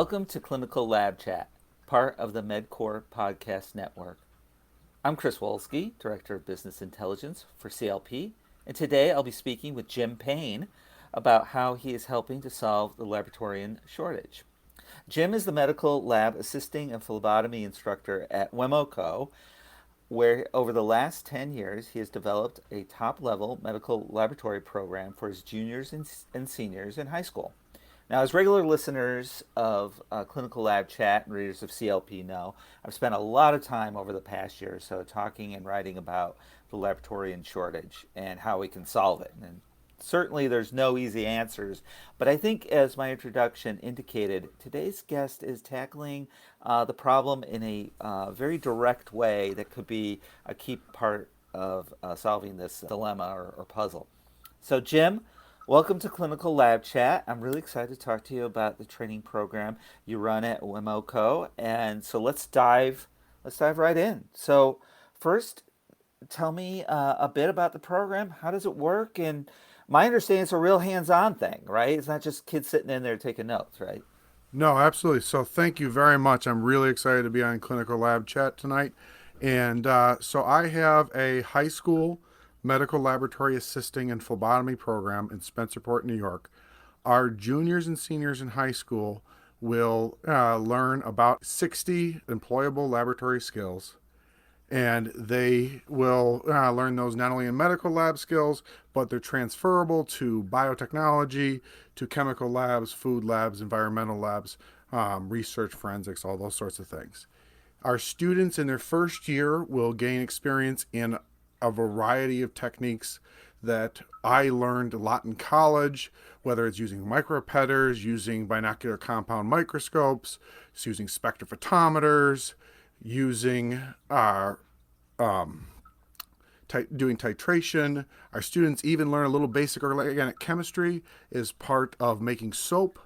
Welcome to Clinical Lab Chat, part of the MedCore Podcast Network. I'm Chris Wolski, Director of Business Intelligence for CLP, and today I'll be speaking with Jim Payne about how he is helping to solve the laboratorian shortage. Jim is the Medical Lab Assisting and Phlebotomy Instructor at WEMOCO, where over the last 10 years he has developed a top-level medical laboratory program for his juniors and seniors in high school. Now, as regular listeners of Clinical Lab Chat and readers of CLP know, I've spent a lot of time over the past year or so talking and writing about the laboratorian shortage and how we can solve it. And certainly there's no easy answers, but I think, as my introduction indicated, today's guest is tackling the problem in a very direct way that could be a key part of solving this dilemma or puzzle. So, Jim, welcome to Clinical Lab Chat. I'm really excited to talk to you about the training program you run at WEMOCO, and so let's dive right in. So, first, tell me a bit about the program. How does it work? And my understanding it's a real hands-on thing, right? It's not just kids sitting in there taking notes, right? No, absolutely. So thank you very much. I'm really excited to be on Clinical Lab Chat tonight. And so I have a high school medical laboratory assisting and phlebotomy program in Spencerport, New York. Our juniors and seniors in high school will learn about 60 employable laboratory skills, and they will learn those not only in medical lab skills, but they're transferable to biotechnology, to chemical labs, food labs, environmental labs, research, forensics, all those sorts of things. Our students in their first year will gain experience in a variety of techniques that I learned a lot in college, whether it's using micropetters, using binocular compound microscopes, using spectrophotometers, using doing titration. Our students even learn a little basic organic chemistry as part of making soap.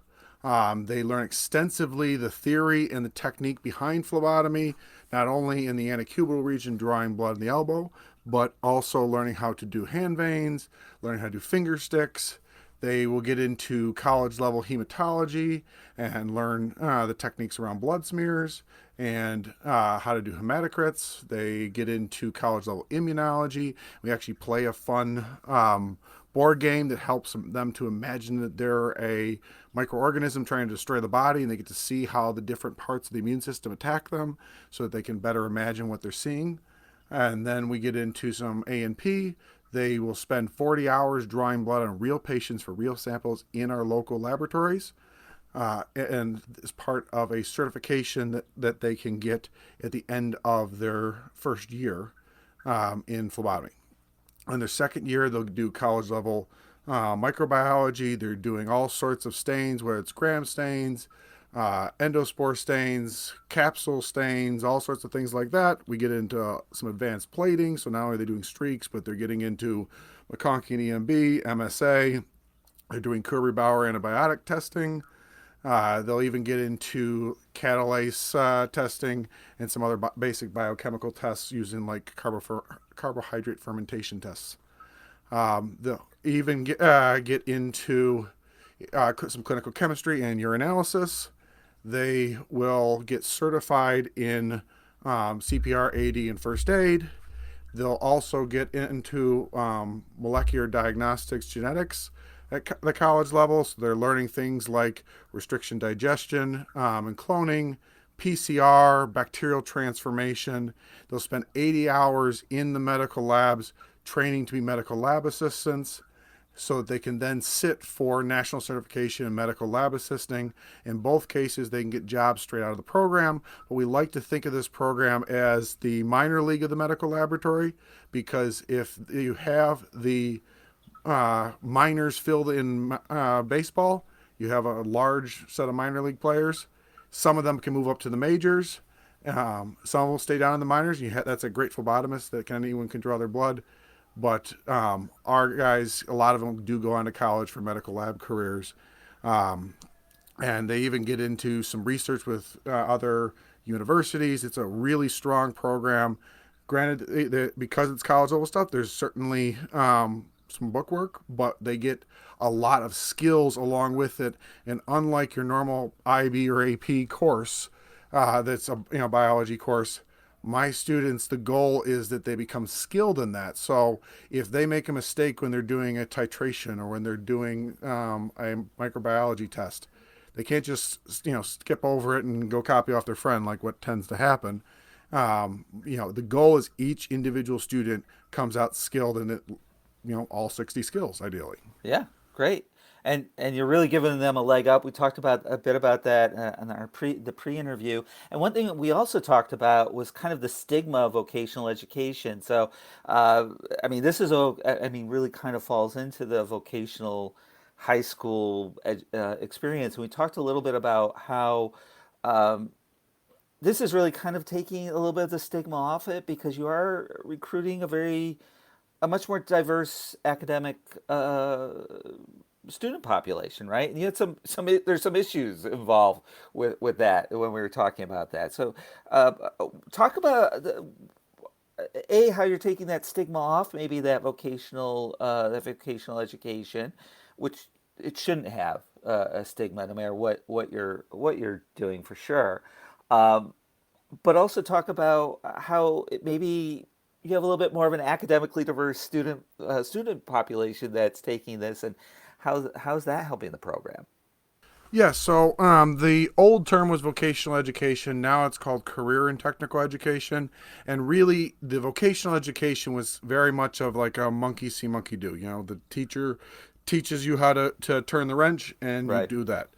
They learn extensively the theory and the technique behind phlebotomy, not only in the antecubital region, drawing blood in the elbow, but also learning how to do hand veins, learning how to do finger sticks. They will get into college level hematology and learn the techniques around blood smears and how to do hematocrits. They get into college level immunology. We actually play a fun board game that helps them to imagine that they're a microorganism trying to destroy the body, and they get to see how the different parts of the immune system attack them so that they can better imagine what they're seeing. And then we get into some A&P. They will spend 40 hours drawing blood on real patients for real samples in our local laboratories, and as part of a certification that they can get at the end of their first year in phlebotomy. In their second year, they'll do college level microbiology. They're doing all sorts of stains, whether it's gram stains, endospore stains, capsule stains, all sorts of things like that. We get into some advanced plating. So not only are they doing streaks, but they're getting into McConkey and EMB, MSA. They're doing Kirby-Bauer antibiotic testing. They'll even get into catalase testing and some other basic biochemical tests using like carbohydrate fermentation tests. They'll even get into some clinical chemistry and urinalysis. They will get certified in CPR, AD, and first aid. They'll also get into molecular diagnostics, genetics at the college level. So they're learning things like restriction digestion and cloning, PCR, bacterial transformation. They'll spend 80 hours in the medical labs training to be medical lab assistants, so that they can then sit for national certification in medical lab assisting. In both cases, they can get jobs straight out of the program. But we like to think of this program as the minor league of the medical laboratory, because if you have the minors filled in baseball, you have a large set of minor league players. Some of them can move up to the majors. Some will stay down in the minors. That's a great phlebotomist that anyone can draw their blood. But our guys, a lot of them do go on to college for medical lab careers. And they even get into some research with other universities. It's a really strong program. Granted, because it's college level stuff, there's certainly some book work, but they get a lot of skills along with it. And unlike your normal IB or AP course, that's a biology course, my students, the goal is that they become skilled in that. So if they make a mistake when they're doing a titration or when they're doing a microbiology test, they can't just skip over it and go copy off their friend like what tends to happen. The goal is each individual student comes out skilled in it, all 60 skills ideally. Yeah, great. And you're really giving them a leg up. We talked about a bit about that in our pre-interview. And one thing that we also talked about was kind of the stigma of vocational education. So, I mean, really kind of falls into the vocational high school experience. And we talked a little bit about how um, this is really kind of taking a little bit of the stigma off it because you are recruiting a much more diverse academic student population, right? And you had there's some issues involved with that when we were talking about that. So, talk about how you're taking that stigma off, maybe that vocational education, which it shouldn't have a stigma, no matter what you're doing for sure. Um, but also talk about how maybe you have a little bit more of an academically diverse student population that's taking this, and how's that helping the program? Yeah, so the old term was vocational education. Now it's called career and technical education. And really, the vocational education was very much of like a monkey see, monkey do. The teacher teaches you how to turn the wrench, and you Right. do that.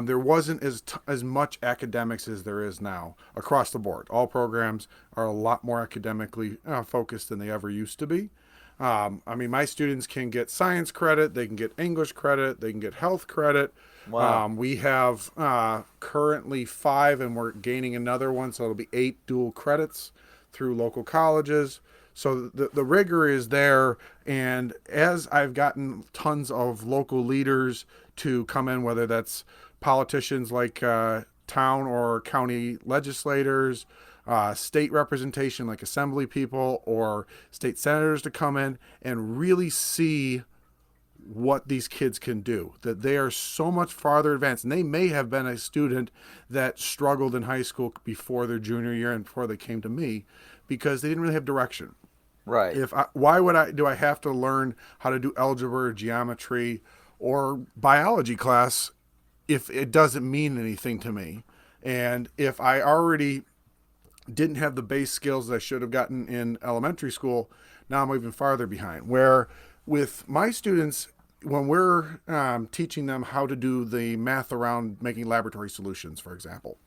There wasn't as much academics as there is now across the board. All programs are a lot more academically focused than they ever used to be. My students can get science credit, they can get English credit, they can get health credit. Wow. We have currently 5, and we're gaining another one, so it'll be 8 dual credits through local colleges. So the rigor is there, and as I've gotten tons of local leaders to come in, whether that's politicians like town or county legislators, state representation like assembly people or state senators to come in and really see what these kids can do, that they are so much farther advanced. And they may have been a student that struggled in high school before their junior year and before they came to me because they didn't really have direction. Right. Why would I have to learn how to do algebra or geometry or biology class if it doesn't mean anything to me? And if I already didn't have the base skills that I should have gotten in elementary school, now I'm even farther behind. Where with my students, when we're teaching them how to do the math around making laboratory solutions, for example,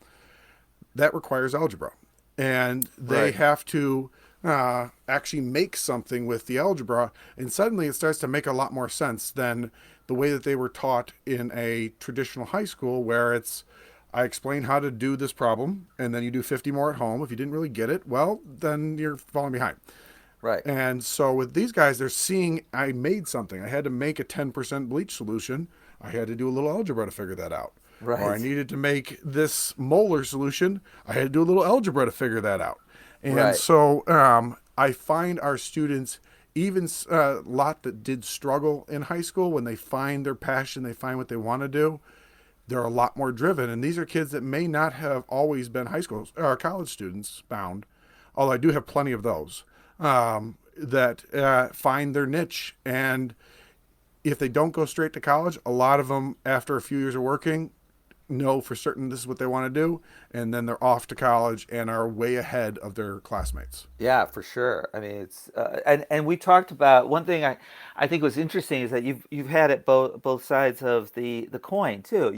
that requires algebra. And they Right. have to actually make something with the algebra, and suddenly it starts to make a lot more sense than the way that they were taught in a traditional high school, where I explain how to do this problem, and then you do 50 more at home. If you didn't really get it, well, then you're falling behind. Right. And so with these guys, they're seeing I made something. I had to make a 10% bleach solution. I had to do a little algebra to figure that out. Or I Right. needed to make this molar solution. I had to do a little algebra to figure that out. And Right. so I find our students, even a lot that did struggle in high school, when they find their passion, they find what they want to do, they're a lot more driven. And these are kids that may not have always been high school or college students bound, although I do have plenty of those that find their niche. And if they don't go straight to college, a lot of them, after a few years of working, know for certain this is what they want to do, and then they're off to college and are way ahead of their classmates. Yeah, for sure. I mean, it's and we talked about one thing I think was interesting is that you've had it both sides of the coin too.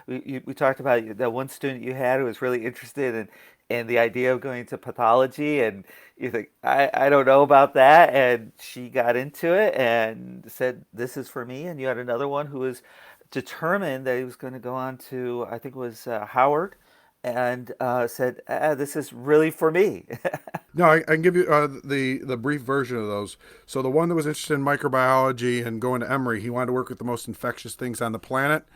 We talked about that one student you had who was really interested in the idea of going to pathology, and you think I don't know about that, and she got into it and said this is for me. And you had another one who was determined that he was going to go on to, I think it was Howard, and said, "This is really for me." No, I can give you the brief version of those. So the one that was interested in microbiology and going to Emory, he wanted to work with the most infectious things on the planet,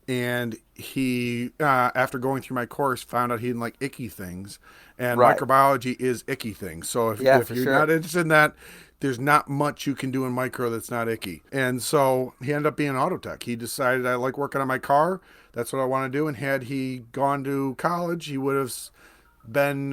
and he, after going through my course, found out he didn't like icky things, and Right. microbiology is icky things. So Yeah, if for you're not sure. interested in that, there's not much you can do in micro that's not icky. And so he ended up being an auto tech. He decided, I like working on my car. That's what I want to do. And had he gone to college, he would have been,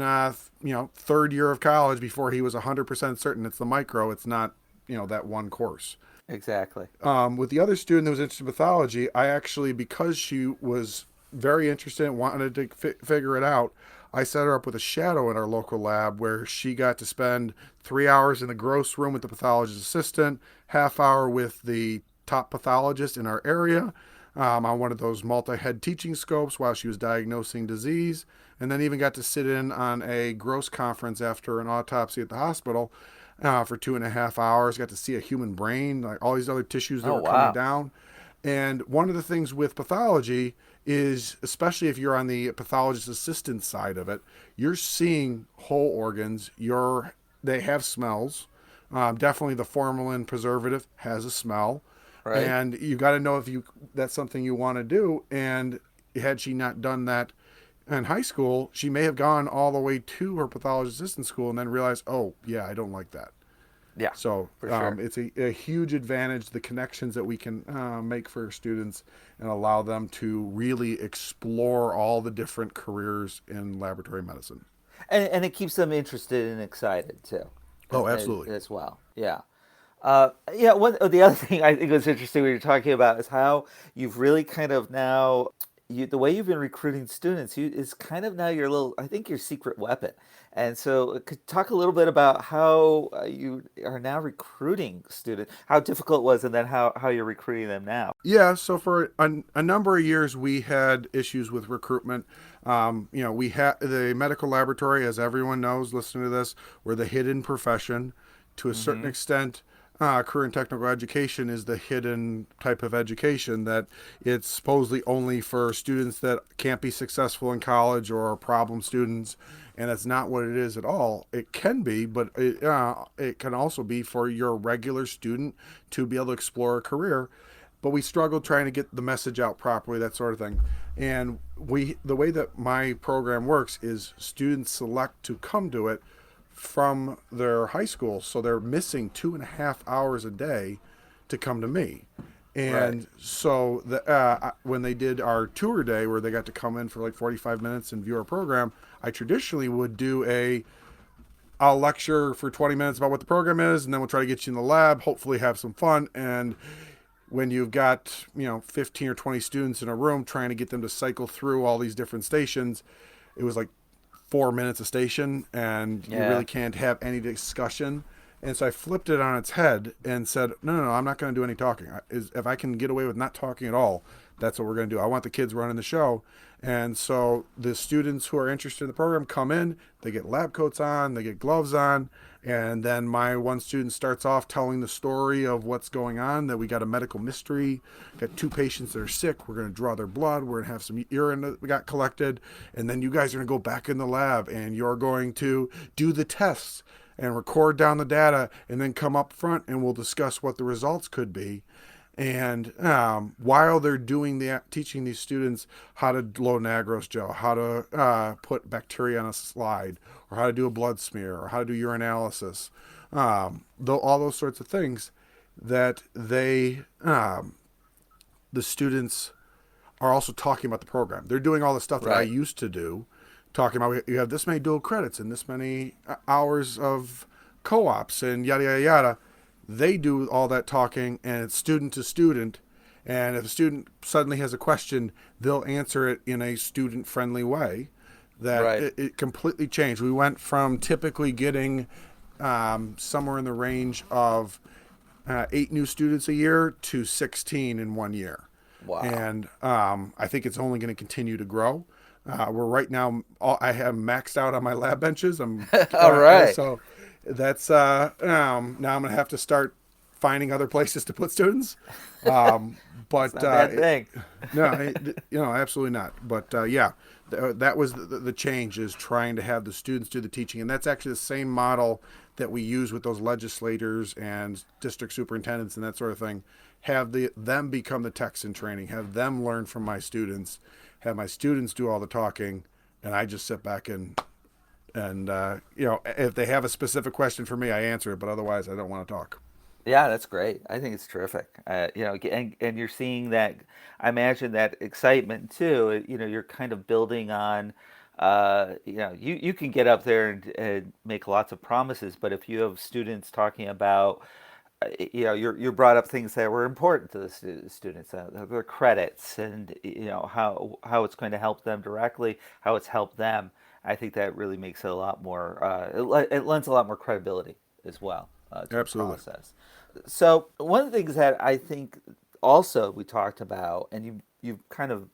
third year of college before he was 100% certain it's the micro. It's not, that one course. Exactly. With the other student that was interested in pathology, I actually, because she was very interested and wanted to figure it out, I set her up with a shadow in our local lab where she got to spend 3 hours in the gross room with the pathologist assistant, half hour with the top pathologist in our area, on one of those multi-head teaching scopes while she was diagnosing disease, and then even got to sit in on a gross conference after an autopsy at the hospital for 2.5 hours. Got to see a human brain, like all these other tissues that Oh, were coming wow. down. And one of the things with pathology is, especially if you're on the pathologist assistant side of it, you're seeing whole organs. They have smells. Definitely, the formalin preservative has a smell, Right. and you got to know if that's something you want to do. And had she not done that in high school, she may have gone all the way to her pathologist assistant school and then realized, oh yeah, I don't like that. Yeah, So for sure. it's a huge advantage, the connections that we can make for students and allow them to really explore all the different careers in laboratory medicine. And it keeps them interested and excited too, Oh, absolutely. as well. Yeah. Yeah. The other thing I think was interesting when you're talking about is how you've really kind of now the way you've been recruiting students is kind of now your little, I think, your secret weapon. And so, could talk a little bit about how you are now recruiting students, how difficult it was, and then how you're recruiting them now. Yeah, so for a number of years, we had issues with recruitment. We had the medical laboratory, as everyone knows, listening to this, we're the hidden profession. To a certain Mm-hmm. extent, career and technical education is the hidden type of education that it's supposedly only for students that can't be successful in college or are problem students, and that's not what it is at all. It can be, but it can also be for your regular student to be able to explore a career. But we struggled trying to get the message out properly, that sort of thing. And the way that my program works is students select to come to it from their high school, so they're missing 2.5 hours a day to come to me. Right. And so when they did our tour day, where they got to come in for like 45 minutes and view our program, I traditionally would do I'll lecture for 20 minutes about what the program is, and then we'll try to get you in the lab, hopefully have some fun. And when you've got 15 or 20 students in a room trying to get them to cycle through all these different stations, it was like 4 minutes a station, and you Yeah. really can't have any discussion. And so I flipped it on its head and said, no, I'm not going to do any talking. If I can get away with not talking at all, that's what we're going to do. I want the kids running the show. And so the students who are interested in the program come in, they get lab coats on, they get gloves on, and then my one student starts off telling the story of what's going on, that we got a medical mystery, got 2 patients that are sick, we're going to draw their blood, we're going to have some urine that we got collected, and then you guys are going to go back in the lab and you're going to do the tests and record down the data and then come up front and we'll discuss what the results could be. And while they're teaching these students how to load an agarose gel, how to put bacteria on a slide, or how to do a blood smear, or how to do urinalysis, all those sorts of things, that the students are also talking about the program. They're doing all the stuff that I Right. used to do, talking about, you have this many dual credits and this many hours of co-ops and yada yada yada. They do all that talking, and it's student to student. And if a student suddenly has a question, they'll answer it in a student friendly way. That Right. it completely changed. We went from typically getting somewhere in the range of 8 new students a year to 16 in one year. Wow. And I think it's only going to continue to grow. We're right now, I have maxed out on my lab benches. All right. So that's now I'm going to have to start finding other places to put students. It's But not a bad thing. no, absolutely not. But yeah, that was the change, is trying to have the students do the teaching, and that's actually the same model that we use with those legislators and district superintendents and that sort of thing, have them become the techs in training, have them learn from my students, have my students do all the talking, and I just sit back and if they have a specific question for me, I answer it, but otherwise I don't want to talk. Yeah, that's great. I think it's terrific. And you're seeing that. I imagine that excitement too. You're kind of building on. You can get up there and make lots of promises, but if you have students talking about, you're brought up things that were important to the students, their credits, and how it's going to help them directly, how it's helped them. I think that really makes it a lot more. It lends a lot more credibility as well to the Absolutely. process. So one of the things that I think also we talked about, and you've kind of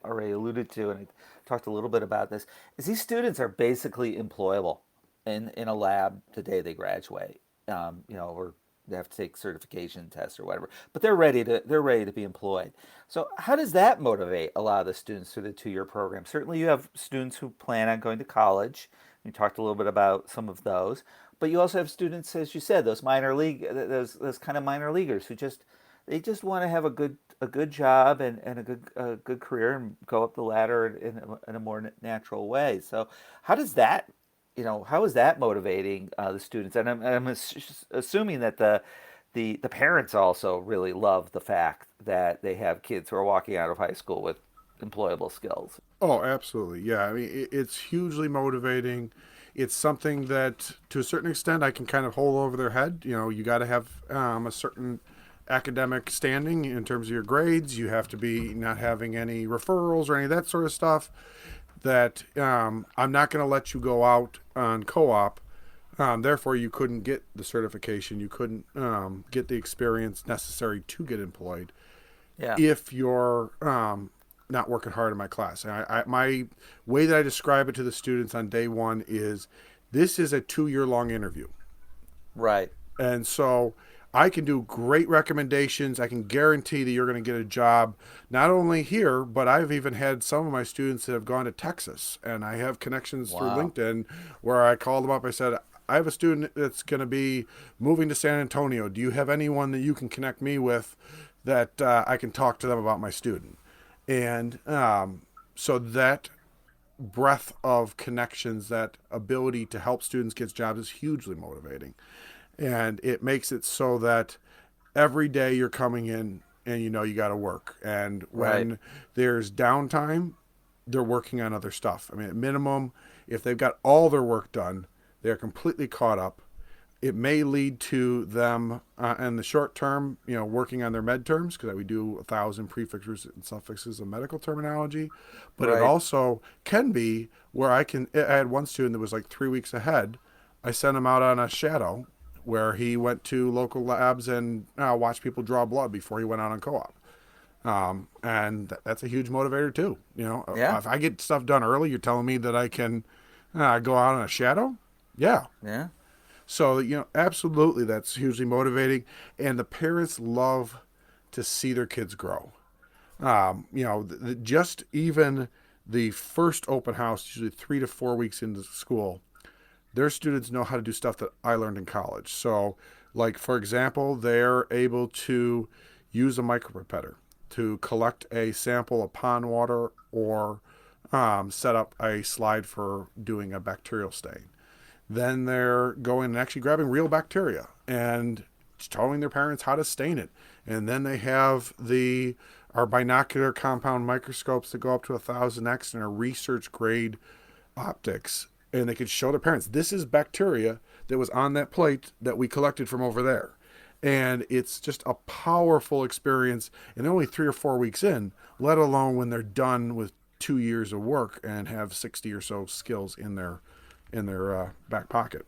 already alluded to, and I talked a little bit about this, is these students are basically employable in a lab the day they graduate. Or they have to take certification tests or whatever, but they're ready to be employed. So how does that motivate a lot of the students through the 2 year program? Certainly, you have students who plan on going to college. You talked a little bit about some of those, but you also have students, as you said, those kind of minor leaguers who they just want to have a good job and a good career and go up the ladder in a more natural way. So how is that motivating the students? And I'm assuming that the parents also really love the fact that they have kids who are walking out of high school with employable skills. Oh, absolutely. Yeah. I mean, it's hugely motivating. It's something that, to a certain extent, I can kind of hold over their head. You got to have a certain academic standing in terms of your grades. You have to be not having any referrals or any of that sort of stuff. That I'm not going to let you go out on co-op. Therefore, you couldn't get the certification. You couldn't get the experience necessary to get employed Yeah. if you're not working hard in my class. And my way that I describe it to the students on day one is this is a 2 year long interview. Right. And so I can do great recommendations. I can guarantee that you're going to get a job, not only here, but I've even had some of my students that have gone to Texas. And I have connections through Wow. LinkedIn where I called them up. I said, I have a student that's going to be moving to San Antonio. Do you have anyone that you can connect me with that I can talk to them about my student? And so that breadth of connections, that ability to help students get jobs is hugely motivating. And it makes it so that every day you're coming in and you got to work. And Right. when there's downtime, they're working on other stuff. I mean, at minimum, if they've got all their work done, they're completely caught up. It may lead to them in the short term, working on their med terms, because we do 1,000 prefixes and suffixes of medical terminology. But it Right. also can be where I had one student that was like 3 weeks ahead. I sent him out on a shadow where he went to local labs and watched people draw blood before he went out on co-op. And that's a huge motivator too. Yeah. If I get stuff done early, you're telling me that I can go out on a shadow? Yeah. Yeah. So, absolutely, that's hugely motivating. And the parents love to see their kids grow. Just even the first open house, usually 3 to 4 weeks into school, their students know how to do stuff that I learned in college. So, like, for example, they're able to use a micropipetter to collect a sample of pond water or set up a slide for doing a bacterial stain. Then they're going and actually grabbing real bacteria and telling their parents how to stain it. And then they have our binocular compound microscopes that go up to 1,000x and are research grade optics. And they could show their parents, this is bacteria that was on that plate that we collected from over there. And it's just a powerful experience. And they're only 3 or 4 weeks in, let alone when they're done with 2 years of work and have 60 or so skills in their back pocket.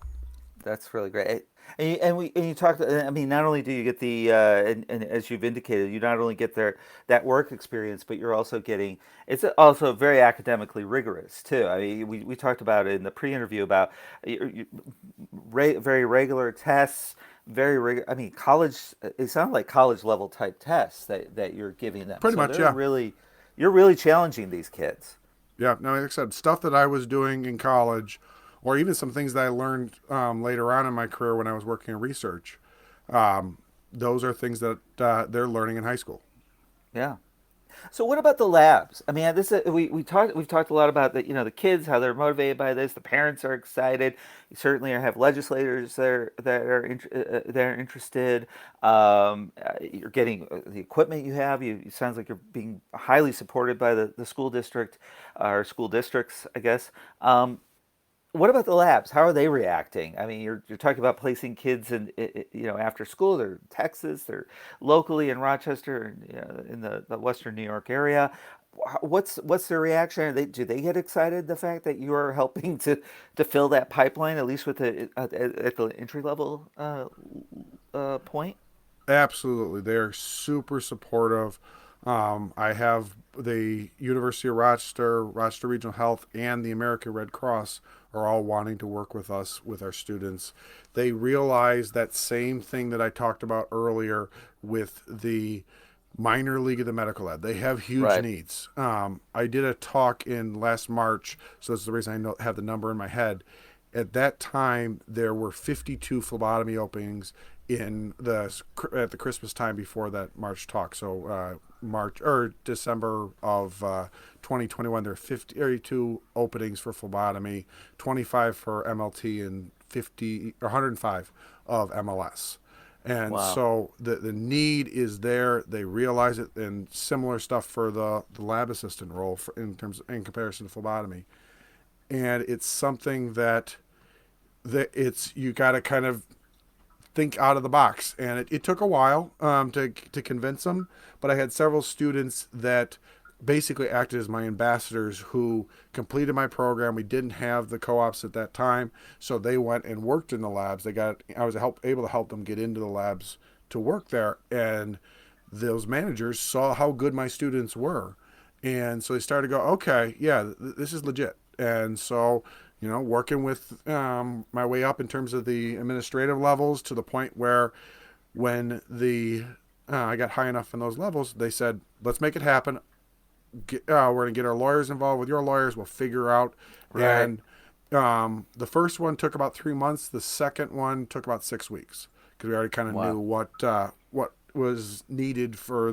That's really great. And you talked. I mean, not only do you get and as you've indicated, you not only get that work experience, but you're also getting. It's also very academically rigorous too. I mean, we talked about it in the pre-interview about very regular tests, very rigor. I mean, college. It sounds like college level type tests that you're giving them. Pretty So much, yeah. you're really challenging these kids. Yeah, no, like I said, stuff that I was doing in college or even some things that I learned later on in my career when I was working in research. Um, those are things that they're learning in high school. Yeah. So what about the labs? I mean, we've talked a lot about the kids, how they're motivated by this. The parents are excited. You certainly have legislators that are interested. You're getting the equipment you have. It sounds like you're being highly supported by the school district or school districts, I guess. What about the labs? How are they reacting? I mean, you're talking about placing kids after school. They're in Texas. They're locally in Rochester, in the Western New York area. What's their reaction? Do they get excited the fact that you are helping to fill that pipeline at least with at the entry level point? Absolutely, they're super supportive. I have the University of Rochester, Rochester Regional Health, and the American Red Cross are all wanting to work with us with our students. They realize that same thing that I talked about earlier with the minor league of the medical lab. They have huge Right. needs. I did a talk in last March, so that's the reason have the number in my head. At that time, there were 52 phlebotomy openings at the Christmas time before that March talk. So March or December of 2021, there are 52 openings for phlebotomy, 25 for MLT, and 50 or 105 of MLS. And Wow. so the need is there. They realize it, and similar stuff for the lab assistant role in comparison to phlebotomy. And it's something that it's you got to kind of think out of the box. And it took a while to convince them, but I had several students that basically acted as my ambassadors who completed my program. We didn't have the co-ops at that time, so they went and worked in the labs. I was able to help them get into the labs to work there, and those managers saw how good my students were, and so they started to go, okay, yeah, this is legit. And so, working with my way up in terms of the administrative levels to the point where when I got high enough in those levels, they said, let's make it happen. We're going to get our lawyers involved with your lawyers. We'll figure out. Right. And the first one took about 3 months. The second one took about 6 weeks because we already kind of knew Wow. what was needed for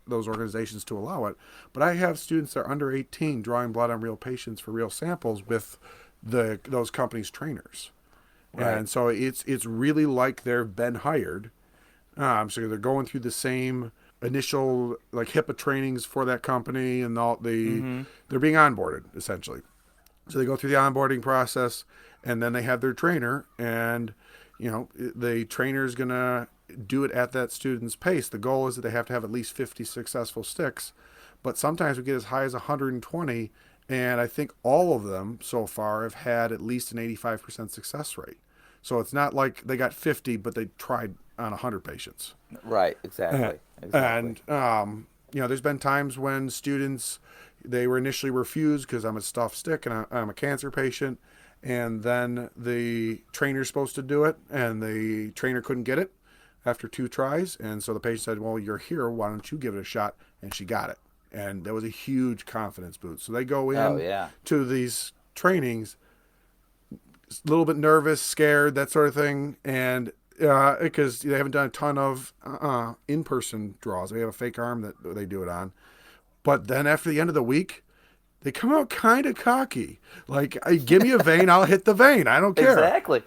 those organizations to allow it. But I have students that are under 18 drawing blood on real patients for real samples with those companies' trainers, Right. and so it's really like they've been hired. So they're going through the same initial like HIPAA trainings for that company, and Mm-hmm. they're being onboarded essentially. So they go through the onboarding process, and then they have their trainer, and the trainer is gonna do it at that student's pace. The goal is that they have to have at least 50 successful sticks, but sometimes we get as high as 120, and I think all of them so far have had at least an 85% success rate. So it's not like they got 50, but they tried on 100 patients. Right. Uh, Exactly. Exactly. and there's been times when students they were initially refused because I'm a stuffed stick and I'm a cancer patient, and then the trainer's supposed to do it, and the trainer couldn't get it after 2 tries, and so the patient said, "Well, you're here. Why don't you give it a shot?" And she got it, and that was a huge confidence boost. So they go Oh in yeah. to these trainings a little bit nervous, scared, that sort of thing, and because they haven't done a ton of in-person draws. They have a fake arm that they do it on. But then after the end of the week, they come out kind of cocky. Like, give me a vein, I'll hit the vein. I don't care. Exactly.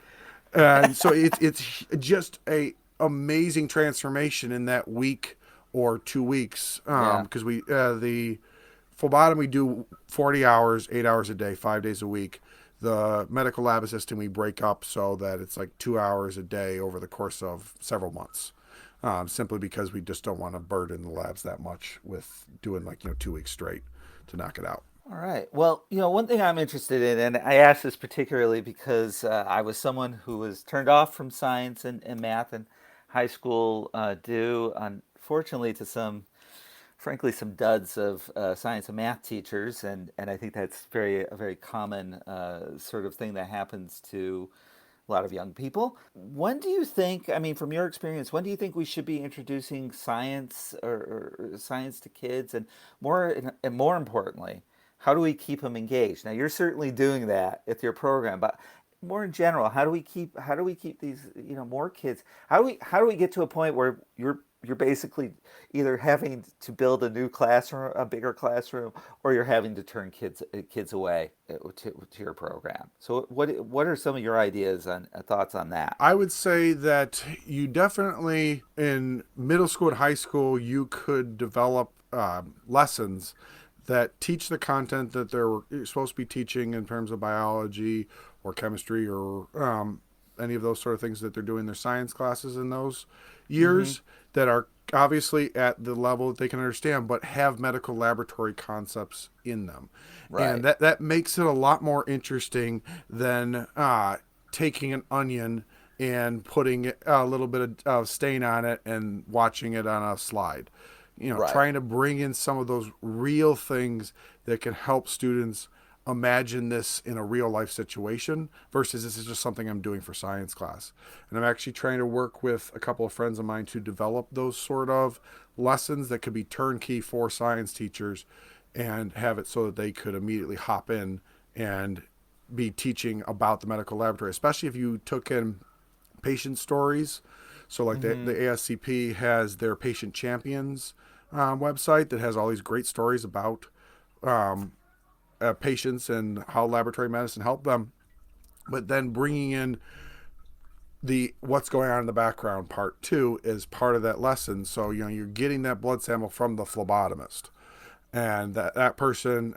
And so it's just a amazing transformation in that week or 2 weeks. Yeah. Because the phlebotomy we do 40 hours, 8 hours a day, 5 days a week. The medical lab assisting we break up so that it's like 2 hours a day over the course of several months. Simply because we just don't want to burden the labs that much with doing 2 weeks straight to knock it out. All right. Well, one thing I'm interested in, and I asked this particularly because I was someone who was turned off from science and math in high school, due, unfortunately, to frankly, some duds of science and math teachers, and I think that's a very common sort of thing that happens to a lot of young people. When do you think, I mean, from your experience, when do you think we should be introducing science or science to kids, and more importantly, how do we keep them engaged? Now, you're certainly doing that with your program, but more in general, how do we keep these, more kids? How do we get to a point where you're basically either having to build a new classroom, a bigger classroom, or you're having to turn kids away to your program. So what are some of your ideas on thoughts on that? I would say that you definitely, in middle school and high school, you could develop lessons that teach the content that they're supposed to be teaching in terms of biology or chemistry or any of those sort of things that they're doing in their science classes in those Mm-hmm. years, that are obviously at the level that they can understand, but have medical laboratory concepts in them. And Right. that makes it a lot more interesting than taking an onion and putting a little bit of stain on it and watching it on a slide. Right. Trying to bring in some of those real things that can help students imagine this in a real life situation versus this is just something I'm doing for science class. And I'm actually trying to work with a couple of friends of mine to develop those sort of lessons that could be turnkey for science teachers and have it so that they could immediately hop in and be teaching about the medical laboratory, especially if you took in patient stories. So, like the Mm-hmm. ASCP has their patient champions website that has all these great stories about um, patients and how laboratory medicine helped them. But then bringing in the what's going on in the background part too is part of that lesson. So you're getting that blood sample from the phlebotomist, and that person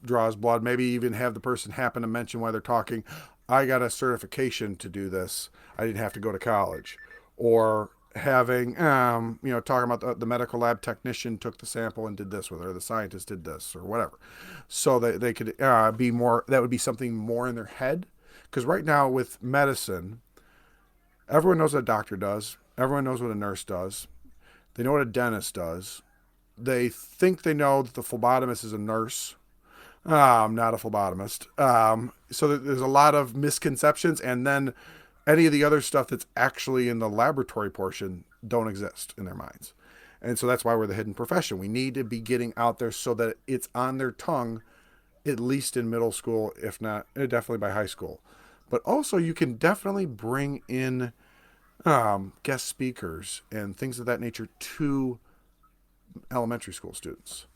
draws blood. Maybe even have the person happen to mention while they're talking, I got a certification to do this. I didn't have to go to college. Or having, talking about the medical lab technician took the sample and did this with it, or the scientist did this, or whatever. So they could be more, that would be something more in their head. Because right now with medicine, everyone knows what a doctor does, everyone knows what a nurse does, they know what a dentist does. They think they know that the phlebotomist is a nurse, not a phlebotomist. So there's a lot of misconceptions, and then any of the other stuff that's actually in the laboratory portion don't exist in their minds. And so that's why we're the hidden profession. We need to be getting out there so that it's on their tongue, at least in middle school, if not, definitely by high school. But also, you can definitely bring in guest speakers and things of that nature to elementary school students.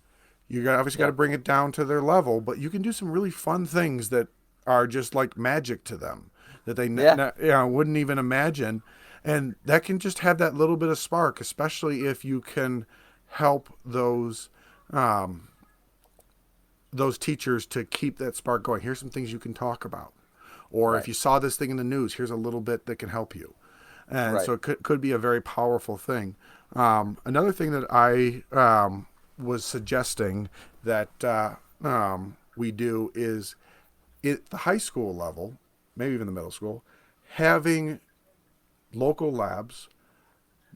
Obviously got to Yep. bring it down to their level, but you can do some really fun things that are just like magic to them that they Yeah. wouldn't even imagine, and that can just have that little bit of spark, especially if you can help um, those teachers to keep that spark going. Here's some things you can talk about, or if Right. you saw this thing in the news, here's a little bit that can help you. And Right. so it could be a very powerful thing. Another thing that I was suggesting that we do is at the high school level, maybe even the middle school, having local labs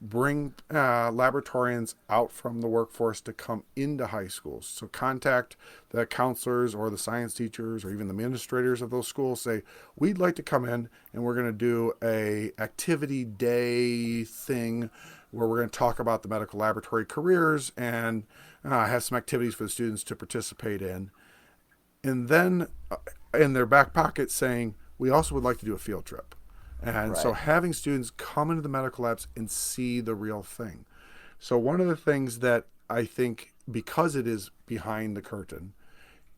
bring laboratorians out from the workforce to come into high schools. So contact the counselors or the science teachers or even the administrators of those schools. Say, we'd like to come in and we're going to do a activity day thing where we're going to talk about the medical laboratory careers and have some activities for the students to participate in. And then in their back pocket saying, we also would like to do a field trip. And so Right. having students come into the medical labs and see the real thing. So one of the things that I think, because it is behind the curtain,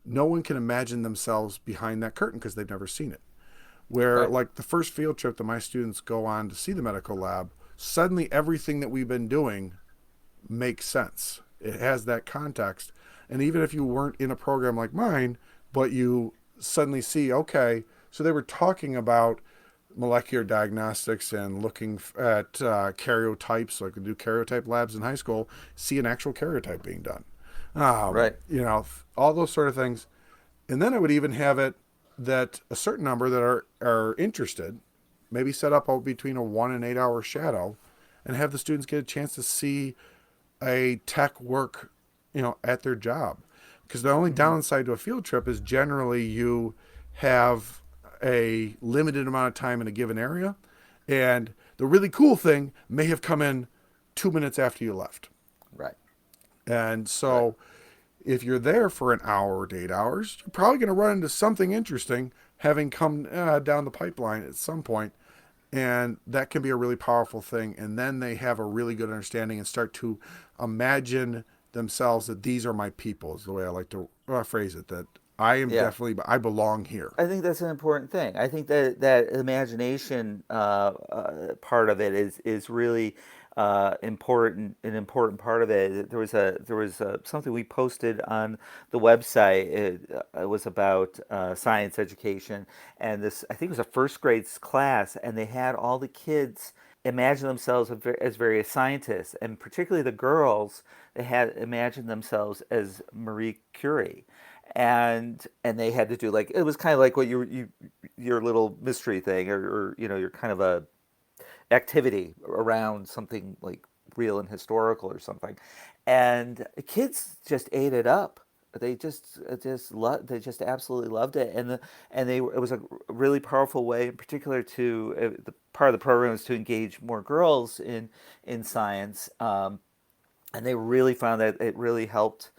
no one can imagine themselves behind that curtain because they've never seen it. Where, Right. like, the first field trip that my students go on to see the medical lab, suddenly everything that we've been doing makes sense. It has that context. And even if you weren't in a program like mine, but you suddenly see, okay, so they were talking about molecular diagnostics and looking at karyotypes, like we do karyotype labs in high school, see an actual karyotype being done. Right. All those sort of things. And then I would even have it that a certain number that are interested, maybe set up between a 1 and 8 hour shadow, and have the students get a chance to see a tech work, at their job. Because the only Mm-hmm. downside to a field trip is generally you have a limited amount of time in a given area, and the really cool thing may have come in 2 minutes after you left. Right. And Right. so If you're there for an hour to 8 hours, you're probably going to run into something interesting having come down the pipeline at some point, and that can be a really powerful thing. And then they have a really good understanding and start to imagine themselves that these are my people, is the way I like to phrase it, that I am Yeah. definitely, I belong here. I think that's an important thing. I think that imagination part of it is really important. An important part of it. There was something we posted on the website. It was about science education, and this, I think it was a first grade class, and they had all the kids imagine themselves as various scientists, and particularly the girls. They had imagined themselves as Marie Curie, and they had to do, like, it was kind of like what your little mystery thing, or your kind of a activity around something like real and historical or something, and the kids just ate it up. They just absolutely loved it, and it was a really powerful way, in particular, to the part of the program was to engage more girls in science, and they really found that it really helped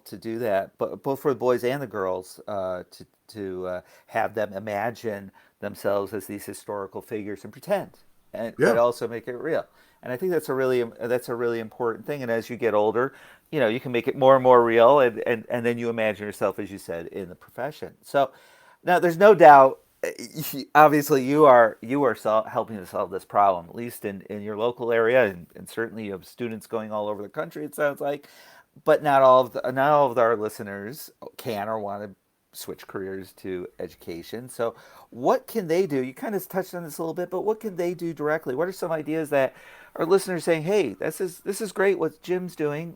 to do that, but both for the boys and the girls, to have them imagine themselves as these historical figures and pretend, but Yeah. also make it real. And I think that's a really important thing. And as you get older, you can make it more and more real, and then you imagine yourself, as you said, in the profession. So now there's no doubt. Obviously, you are helping to solve this problem, at least in your local area, and certainly you have students going all over the country. It sounds like, but not all of our listeners can or want to switch careers to education. So, what can they do? You kind of touched on this a little bit, but what can they do directly? What are some ideas that our listeners saying, "Hey, this is great what Jim's doing.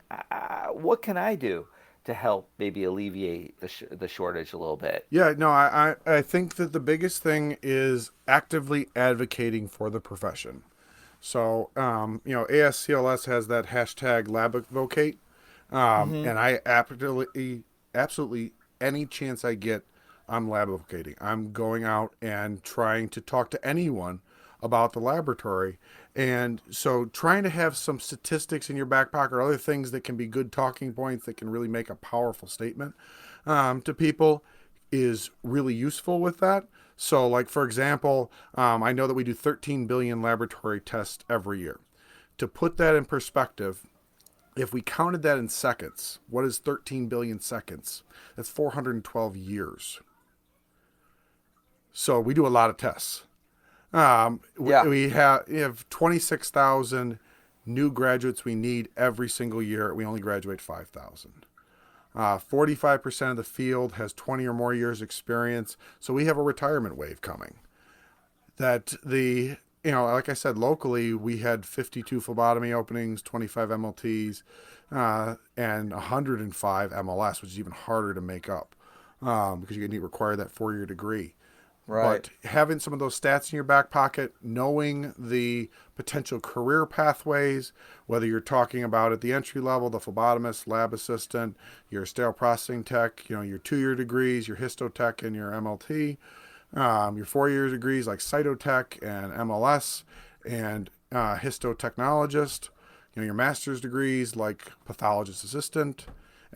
What can I do to help maybe alleviate the shortage a little bit?" Yeah, no, I think that the biggest thing is actively advocating for the profession. So, ASCLS has that hashtag LabAdvocate, Mm-hmm. and I absolutely, any chance I get, I'm lab advocating. I'm going out and trying to talk to anyone about the laboratory. And so trying to have some statistics in your back pocket or other things that can be good talking points that can really make a powerful statement to people is really useful with that. So, like, for example, I know that we do 13 billion laboratory tests every year. To put that in perspective, if we counted that in seconds, what is 13 billion seconds? That's 412 years. So we do a lot of tests. Yeah. We have 26,000 new graduates we need every single year. We only graduate 5,000. 45% of the field has 20 or more years experience. So we have a retirement wave coming. Like I said, locally, we had 52 phlebotomy openings, 25 MLTs, and 105 MLS, which is even harder to make up because you need to require that 4-year degree. Right. But having some of those stats in your back pocket, knowing the potential career pathways, whether you're talking about at the entry level, the phlebotomist, lab assistant, your sterile processing tech, your 2-year degrees, your histotech and your MLT, your 4-year degrees like cytotech and MLS, and histotechnologist, your master's degrees like pathologist assistant,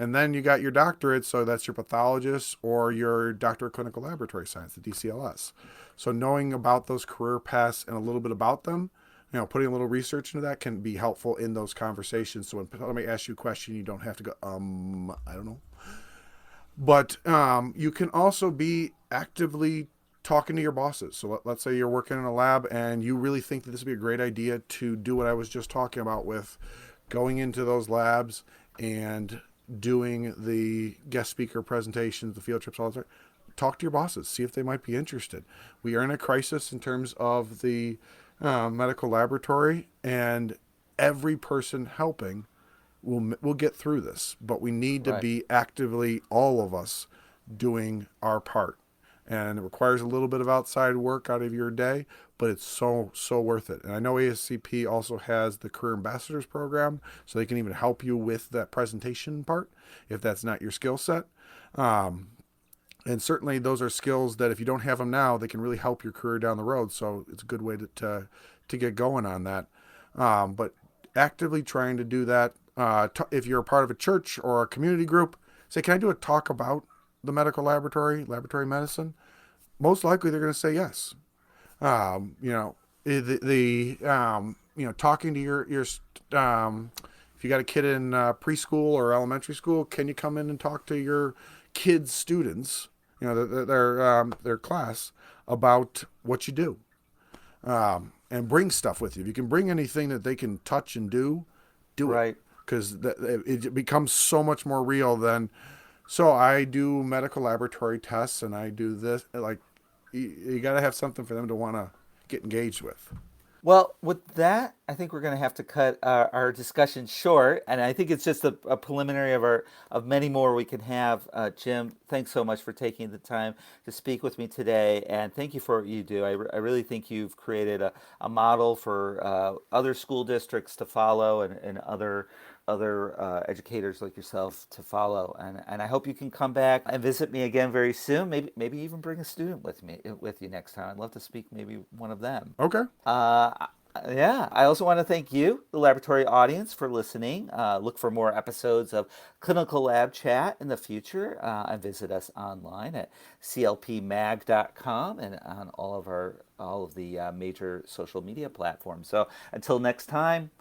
and then you got your doctorate, so that's your pathologist or your doctor of clinical laboratory science, the DCLS. So knowing about those career paths and a little bit about them, putting a little research into that can be helpful in those conversations. So when somebody asks you a question, you don't have to go, I don't know. But you can also be actively talking to your bosses. So let's say you're working in a lab and you really think that this would be a great idea to do what I was just talking about with going into those labs and doing the guest speaker presentations, the field trips, all that. Talk to your bosses, see if they might be interested. We are in a crisis in terms of the medical laboratory, and every person helping will get through this. But we need to Right. be actively, all of us, doing our part. And it requires a little bit of outside work out of your day, but it's so worth it. And I know ASCP also has the Career Ambassadors program, so they can even help you with that presentation part if that's not your skill set. Um, and certainly those are skills that if you don't have them now, they can really help your career down the road. So it's a good way to get going on that. But actively trying to do that. if you're a part of a church or a community group, say, can I do a talk about the medical laboratory, laboratory medicine? Most likely they're going to say yes. You know, talking to your if you got a kid in preschool or elementary school, can you come in and talk to your kids' students, their class, about what you do, and bring stuff with you. If you can bring anything that they can touch and do it, Right. because it becomes so much more real than. So I do medical laboratory tests, and I do this. Like, you got to have something for them to want to get engaged with. Well, with that, I think we're going to have to cut our discussion short, and I think it's just a preliminary of many more we can have. Jim, thanks so much for taking the time to speak with me today, and thank you for what you do. I really think you've created a model for other school districts to follow, and other educators like yourself to follow. And I hope you can come back and visit me again very soon. Maybe even bring a student with you next time. I'd love to speak maybe one of them. Okay. Yeah, I also want to thank you, the laboratory audience, for listening. Look for more episodes of Clinical Lab Chat in the future, and visit us online at clpmag.com and on all of the major social media platforms. So until next time,